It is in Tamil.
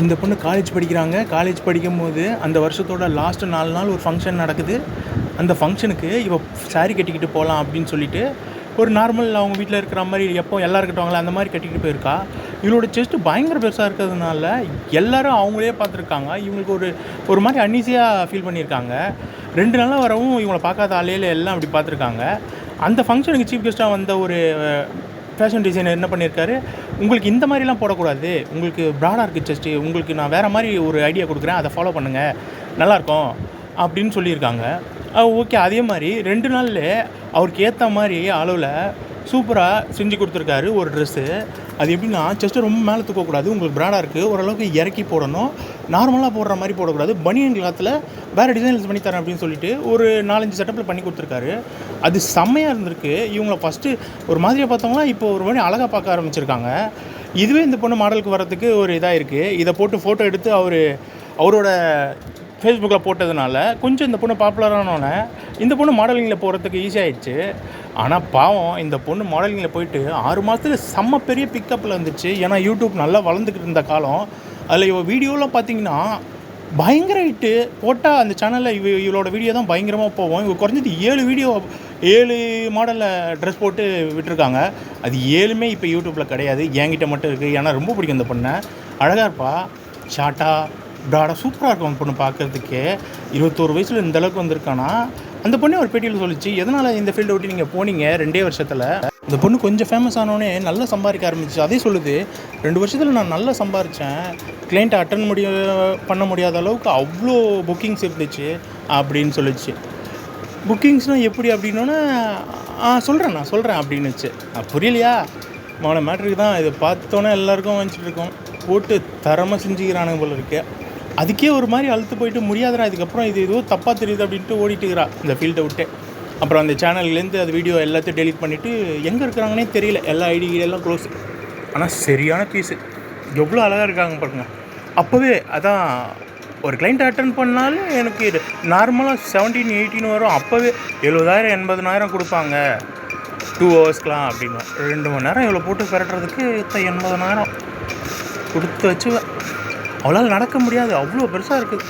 இந்த பொண்ணு காலேஜ் படிக்கிறாங்க. காலேஜ் படிக்கும்போது அந்த வருஷத்தோட லாஸ்ட்டு 4 நாள் ஒரு ஃபங்க்ஷன் நடக்குது. அந்த ஃபங்க்ஷனுக்கு இவ சாரி கட்டிக்கிட்டு போகலாம் அப்படின்னு சொல்லிட்டு ஒரு நார்மல் அவங்க வீட்டில் இருக்கிற மாதிரி எப்போ எல்லோரும் கட்டுவாங்களே அந்த மாதிரி கட்டிக்கிட்டு போயிருக்கா. இவளோட செஸ்ட்டு பயங்கர பெருசாக இருக்கிறதுனால எல்லோரும் அவங்களே பார்த்துருக்காங்க. இவங்களுக்கு ஒரு மாதிரி அன்ஈஸியாக ஃபீல் பண்ணியிருக்காங்க. 2 நாளாக வரவும் இவங்களை பார்க்காத ஆளையில் எல்லாம் அப்படி பார்த்துருக்காங்க. அந்த ஃபங்க்ஷனுக்கு சீஃப் கெஸ்ட்டாக வந்த ஒரு ஃபேஷன் டிசைனர் என்ன பண்ணியிருக்காரு, உங்களுக்கு இந்த மாதிரிலாம் போடக்கூடாது, உங்களுக்கு ப்ராடாக இருக்குது செஸ்ட்டு, உங்களுக்கு நான் வேறு மாதிரி ஒரு ஐடியா கொடுக்குறேன், அதை ஃபாலோ பண்ணுங்கள், நல்லாயிருக்கும் அப்படின்னு சொல்லியிருக்காங்க. ஓகே, அதே மாதிரி 2 நாளில் அவருக்கு ஏற்ற மாதிரி அளவில் சூப்பராக செஞ்சு கொடுத்துருக்காரு ஒரு ட்ரெஸ்ஸு. அது எப்படின்னா, செஸ்ட்டு ரொம்ப மேலே தூக்கக்கூடாது, உங்களுக்கு ப்ராடாக இருக்குது, ஓரளவுக்கு இறக்கி போடணும், நார்மலாக போடுற மாதிரி போடக்கூடாது, பனியன் கிளாத்தில் வேறு டிசைன்ஸ் பண்ணித்தரேன் அப்படின்னு சொல்லிட்டு ஒரு 4-5 செட்டப்பில் பண்ணி கொடுத்துருக்காரு. அது செம்மையாக இருந்திருக்கு. இவங்கள ஃபஸ்ட்டு ஒரு மாதிரியாக பார்த்தவங்களா இப்போ ஒரு மாதிரி அழகாக பார்க்க ஆரம்பிச்சிருக்காங்க. இதுவே இந்த பொண்ணு மாடலுக்கு வர்றதுக்கு ஒரு இதாக இருக்குது. இதை போட்டு ஃபோட்டோ எடுத்து அவரோட ஃபேஸ்புக்கில் போட்டதுனால கொஞ்சம் இந்த பொண்ணு பாப்புலரானோடனே இந்த பொண்ணு மாடலிங்கில் போகிறதுக்கு ஈஸியாகிடுச்சு. ஆனால் பாவம், இந்த பொண்ணு மாடலிங்கில் போயிட்டு 6 மாதத்தில் செம்ம பெரிய பிக்கப்பில் இருந்துச்சு. ஏன்னா யூடியூப் நல்லா வளர்ந்துக்கிட்டு இருந்த காலம். அதில் இவள் வீடியோலாம் பார்த்திங்கன்னா பயங்கர ஹிட்டு. போட்டால் அந்த சேனலில் இவளோட வீடியோ தான் பயங்கரமாக போவோம். இவள் குறைஞ்சது 7 மாடலில் ட்ரெஸ் போட்டு விட்டுருக்காங்க. அது 7மே இப்போ யூடியூப்பில் கிடையாது, என்கிட்ட மட்டும் இருக்குது. ஏன்னா ரொம்ப பிடிக்கும் இந்த பொண்ணை, அழகாக இருப்பா, ஷார்ட்டாக ப்ராடாக சூப்பராக இருக்கும் அந்த பொண்ணு பார்க்குறதுக்கு. 21 வயசில் இந்த அளவுக்கு வந்திருக்கானா. அந்த பொண்ணே ஒரு பேட்டியில் சொல்லிச்சு, எதனால் இந்த ஃபீல்டை விட்டு நீங்கள் போனீங்க 2 வருஷத்தில். இந்த பொண்ணு கொஞ்சம் ஃபேமஸ் ஆனோடனே நல்லா சம்பாதிக்க ஆரம்பிச்சிச்சு. அதே சொல்லுது, 2 வருஷத்தில் நான் நல்லா சம்பாரித்தேன், கிளைண்ட்டை பண்ண முடியாத அளவுக்கு அவ்வளோ புக்கிங்ஸ் இருந்துச்சு அப்படின்னு சொல்லிச்சு. புக்கிங்ஸ்னால் எப்படி அப்படின்னோன்னே நான் சொல்கிறேன் அப்படின்னுச்சு. புரியலையா, அவனை மேட்ருக்கு தான் இதை பார்த்தோன்னே எல்லாருக்கும் வந்துட்டு இருக்கோம், போட்டு தரமாக செஞ்சுக்கிறானுங்க போல இருக்கு. அதுக்கே ஒரு மாதிரி அழுத்து போயிட்டு முடியாதுடா, இதுக்கப்புறம் இது ஏதோ தப்பாக தெரியுது அப்படின்ட்டு ஓடிட்டுக்கிறா இந்த ஃபீல்டை விட்டு. அப்புறம் அந்த சேனல்லேருந்து அது வீடியோ எல்லாத்தையும் டெலிட் பண்ணிவிட்டு எங்கே இருக்கிறாங்கன்னே தெரியல, எல்லா ஐடியெல்லாம் க்ளோஸ். ஆனால் சரியான பீஸு, எவ்வளோ அழகாக இருக்காங்க பாருங்க. அப்போவே அதான் ஒரு கிளைண்ட் அட்டன் பண்ணாலும் எனக்கு நார்மலாக 17-18 வரும். அப்போவே 70,000 80,000 கொடுப்பாங்க 2 ஹவர்ஸ்க்கெலாம் அப்படின்னு. 2 மணி நேரம் இவ்வளோ போட்டு பெறட்டுறதுக்கு 80,000 கொடுத்து வச்சு அவளால் நடக்க முடியாது, அவ்வளோ பெருசாக இருக்குது.